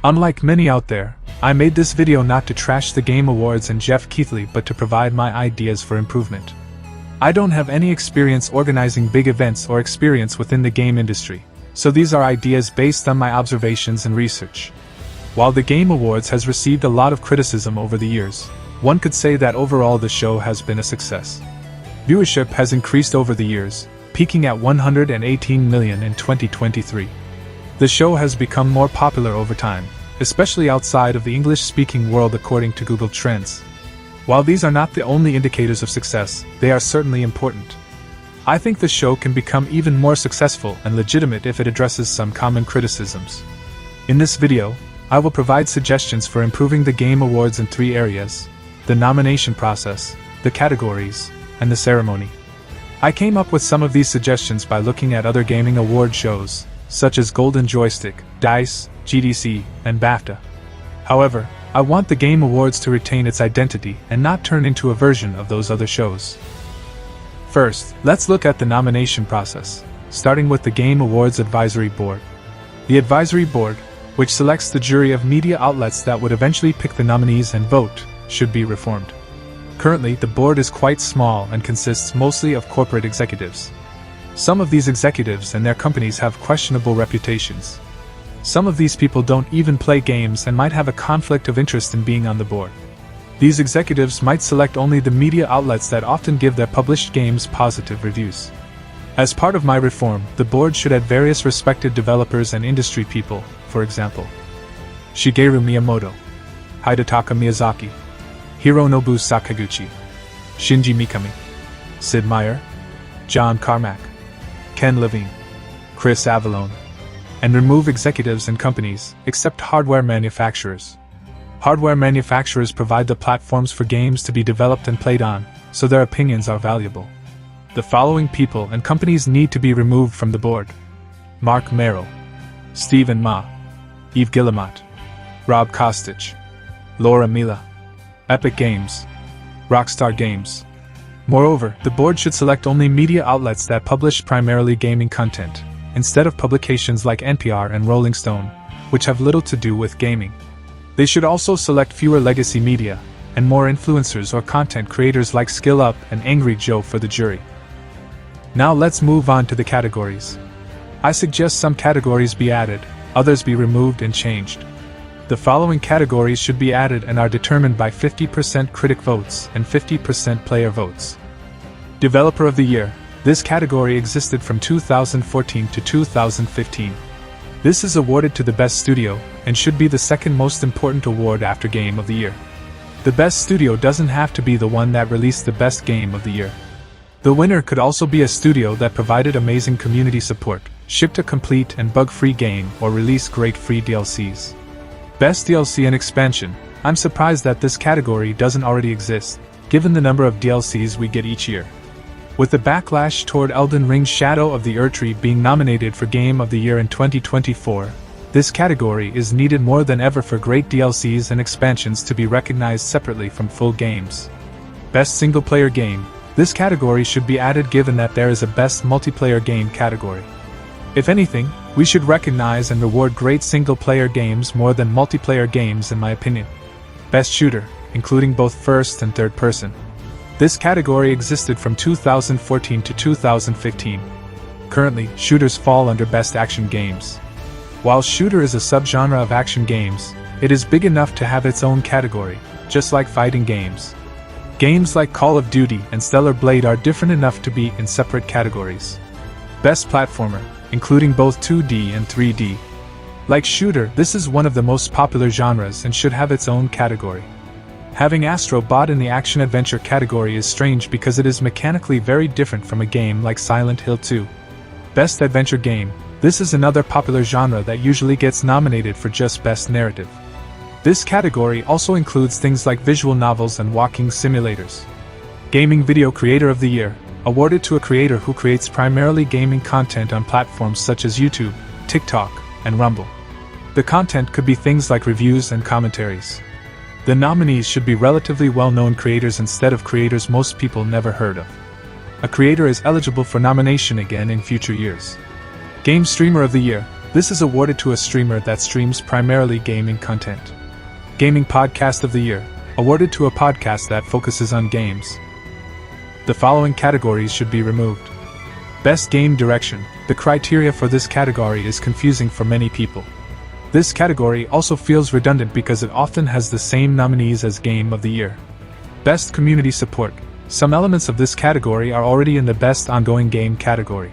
Unlike many out there, I made this video not to trash the Game Awards and Jeff Keighley but to provide my ideas for improvement. I don't have any experience organizing big events or experience within the game industry, so these are ideas based on my observations and research. While the Game Awards has received a lot of criticism over the years, one could say that overall the show has been a success. Viewership has increased over the years, peaking at 118 million in 2023. The show has become more popular over time, especially outside of the English-speaking world according to Google Trends. While these are not the only indicators of success, they are certainly important. I think the show can become even more successful and legitimate if it addresses some common criticisms. In this video, I will provide suggestions for improving the Game Awards in 3 areas: the nomination process, the categories, and the ceremony. I came up with some of these suggestions by looking at other gaming award shows, such as Golden Joystick, DICE, GDC, and BAFTA. However, I want the Game Awards to retain its identity and not turn into a version of those other shows. First, let's look at the nomination process, starting with the Game Awards Advisory Board. The Advisory Board, which selects the jury of media outlets that would eventually pick the nominees and vote, should be reformed. Currently, the board is quite small and consists mostly of corporate executives. Some of these executives and their companies have questionable reputations. Some of these people don't even play games and might have a conflict of interest in being on the board. These executives might select only the media outlets that often give their published games positive reviews. As part of my reform, the board should add various respected developers and industry people, for example, Shigeru Miyamoto, Hidetaka Miyazaki, Hironobu Sakaguchi, Shinji Mikami, Sid Meier, John Carmack, Ken Levine, Chris Avellone, and remove executives and companies, except hardware manufacturers. Hardware manufacturers provide the platforms for games to be developed and played on, so their opinions are valuable. The following people and companies need to be removed from the board: Mark Merrill, Stephen Ma, Yves Guillemot, Rob Kostich, Laura Mila, Epic Games, Rockstar Games. Moreover, the board should select only media outlets that publish primarily gaming content, instead of publications like NPR and Rolling Stone, which have little to do with gaming. They should also select fewer legacy media, and more influencers or content creators like Skill Up and Angry Joe for the jury. Now let's move on to the categories. I suggest some categories be added, others be removed and changed. The following categories should be added and are determined by 50% critic votes and 50% player votes. Developer of the Year. This category existed from 2014 to 2015. This is awarded to the best studio, and should be the second most important award after Game of the Year. The best studio doesn't have to be the one that released the best game of the year. The winner could also be a studio that provided amazing community support, shipped a complete and bug-free game, or released great free DLCs. Best DLC and Expansion. I'm surprised that this category doesn't already exist, given the number of DLCs we get each year. With the backlash toward Elden Ring Shadow of the Erdtree being nominated for Game of the Year in 2024, this category is needed more than ever for great DLCs and expansions to be recognized separately from full games. Best Single-Player Game. This category should be added given that there is a Best Multiplayer Game category. If anything, we should recognize and reward great single-player games more than multiplayer games in my opinion. Best Shooter, including both first and third person. This category existed from 2014 to 2015. Currently, shooters fall under Best Action Games. While shooter is a subgenre of action games, it is big enough to have its own category, just like fighting games. Games like Call of Duty and Stellar Blade are different enough to be in separate categories. Best Platformer, including both 2D and 3D. Like shooter, this is one of the most popular genres and should have its own category. Having Astro Bot in the action-adventure category is strange because it is mechanically very different from a game like Silent Hill 2. Best Adventure Game. This is another popular genre that usually gets nominated for just Best Narrative. This category also includes things like visual novels and walking simulators. Gaming Video Creator of the Year. Awarded to a creator who creates primarily gaming content on platforms such as YouTube, TikTok, and Rumble. The content could be things like reviews and commentaries. The nominees should be relatively well-known creators instead of creators most people never heard of. A creator is eligible for nomination again in future years. Game Streamer of the Year. This is awarded to a streamer that streams primarily gaming content. Gaming Podcast of the Year, awarded to a podcast that focuses on games. The following categories should be removed. Best Game Direction. The criteria for this category is confusing for many people. This category also feels redundant because it often has the same nominees as Game of the Year. Best Community Support. Some elements of this category are already in the Best Ongoing Game category.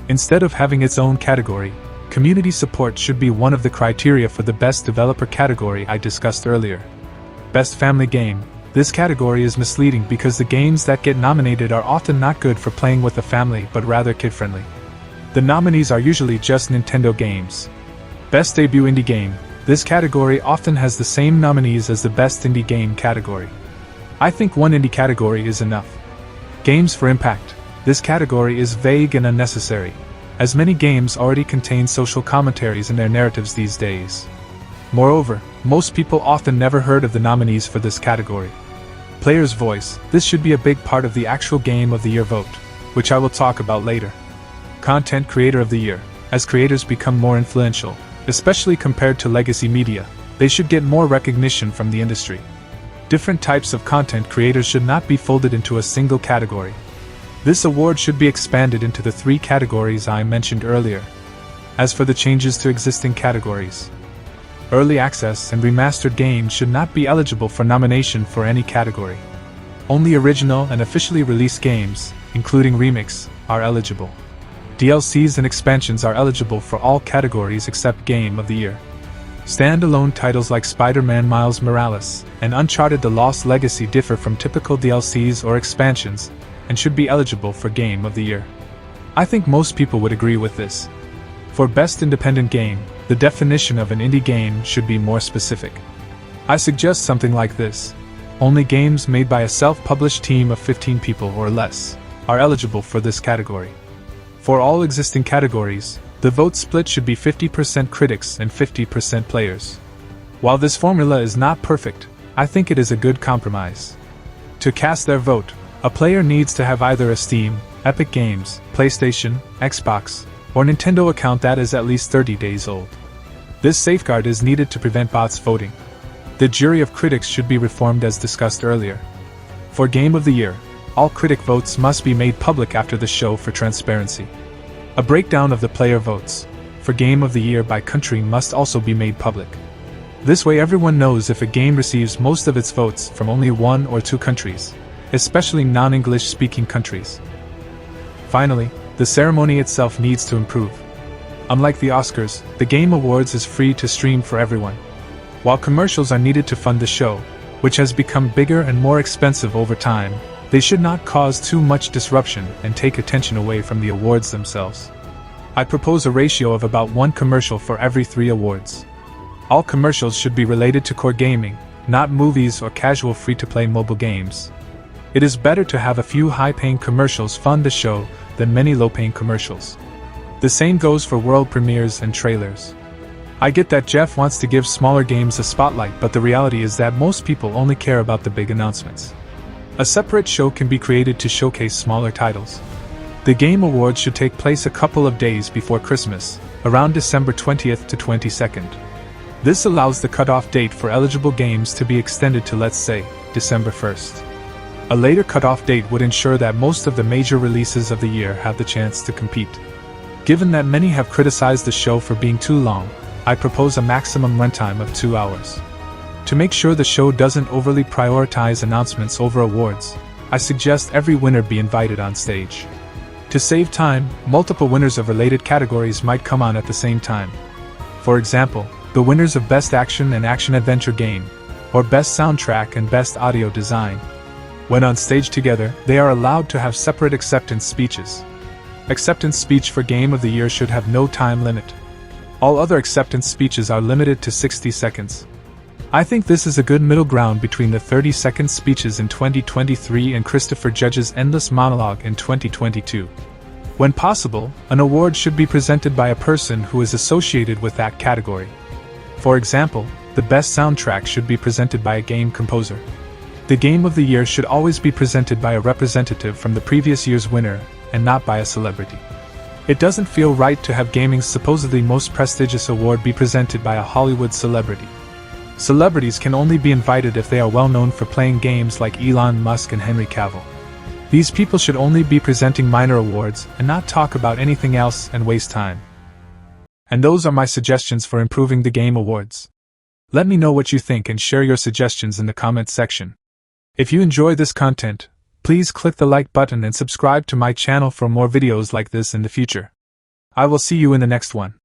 Instead of having its own category, community support should be one of the criteria for the Best Developer category I discussed earlier. Best Family Game. This category is misleading because the games that get nominated are often not good for playing with a family but rather kid-friendly. The nominees are usually just Nintendo games. Best Debut Indie Game. This category often has the same nominees as the Best Indie Game category. I think one indie category is enough. Games for Impact. This category is vague and unnecessary, as many games already contain social commentaries in their narratives these days. Moreover, most people often never heard of the nominees for this category. Player's Voice. This should be a big part of the actual Game of the Year vote, which I will talk about later. Content Creator of the Year. As creators become more influential, especially compared to legacy media, they should get more recognition from the industry. Different types of content creators should not be folded into a single category. This award should be expanded into the 3 categories I mentioned earlier. As for the changes to existing categories, early access and remastered games should not be eligible for nomination for any category. Only original and officially released games, including remix, are eligible. DLCs and expansions are eligible for all categories except Game of the Year. Standalone titles like Spider-Man Miles Morales and Uncharted The Lost Legacy differ from typical DLCs or expansions, and should be eligible for Game of the Year. I think most people would agree with this. For Best Independent Game, the definition of an indie game should be more specific. I suggest something like this: only games made by a self-published team of 15 people or less are eligible for this category. For all existing categories, the vote split should be 50% critics and 50% players. While this formula is not perfect, I think it is a good compromise. To cast their vote, a player needs to have either a Steam, Epic Games, PlayStation, Xbox, or Nintendo account that is at least 30 days old. This safeguard is needed to prevent bots voting. The jury of critics should be reformed as discussed earlier. For Game of the Year, all critic votes must be made public after the show for transparency. A breakdown of the player votes for Game of the Year by country must also be made public. This way everyone knows if a game receives most of its votes from only 1 or 2 countries, especially non-English speaking countries. Finally, the ceremony itself needs to improve. Unlike the Oscars, the Game Awards is free to stream for everyone. While commercials are needed to fund the show, which has become bigger and more expensive over time, they should not cause too much disruption and take attention away from the awards themselves. I propose a ratio of about 1 commercial for every 3 awards. All commercials should be related to core gaming, not movies or casual free-to-play mobile games. It is better to have a few high-paying commercials fund the show than many low-paying commercials. The same goes for world premieres and trailers. I get that Jeff wants to give smaller games a spotlight, but the reality is that most people only care about the big announcements. A separate show can be created to showcase smaller titles. The Game Awards should take place a couple of days before Christmas, around December 20th to 22nd. This allows the cutoff date for eligible games to be extended to, let's say, December 1st. A later cutoff date would ensure that most of the major releases of the year have the chance to compete. Given that many have criticized the show for being too long, I propose a maximum runtime of 2 hours. To make sure the show doesn't overly prioritize announcements over awards, I suggest every winner be invited on stage. To save time, multiple winners of related categories might come on at the same time. For example, the winners of Best Action and Action Adventure Game, or Best Soundtrack and Best Audio Design. When on stage together, they are allowed to have separate acceptance speeches. Acceptance speech for Game of the Year should have no time limit. All other acceptance speeches are limited to 60 seconds. I think this is a good middle ground between the 30-second speeches in 2023 and Christopher Judge's endless monologue in 2022. When possible, an award should be presented by a person who is associated with that category. For example, the best soundtrack should be presented by a game composer. The Game of the Year should always be presented by a representative from the previous year's winner, and not by a celebrity. It doesn't feel right to have gaming's supposedly most prestigious award be presented by a Hollywood celebrity. Celebrities can only be invited if they are well known for playing games like Elon Musk and Henry Cavill. These people should only be presenting minor awards and not talk about anything else and waste time. And those are my suggestions for improving the Game Awards. Let me know what you think and share your suggestions in the comments section. If you enjoy this content, please click the like button and subscribe to my channel for more videos like this in the future. I will see you in the next one.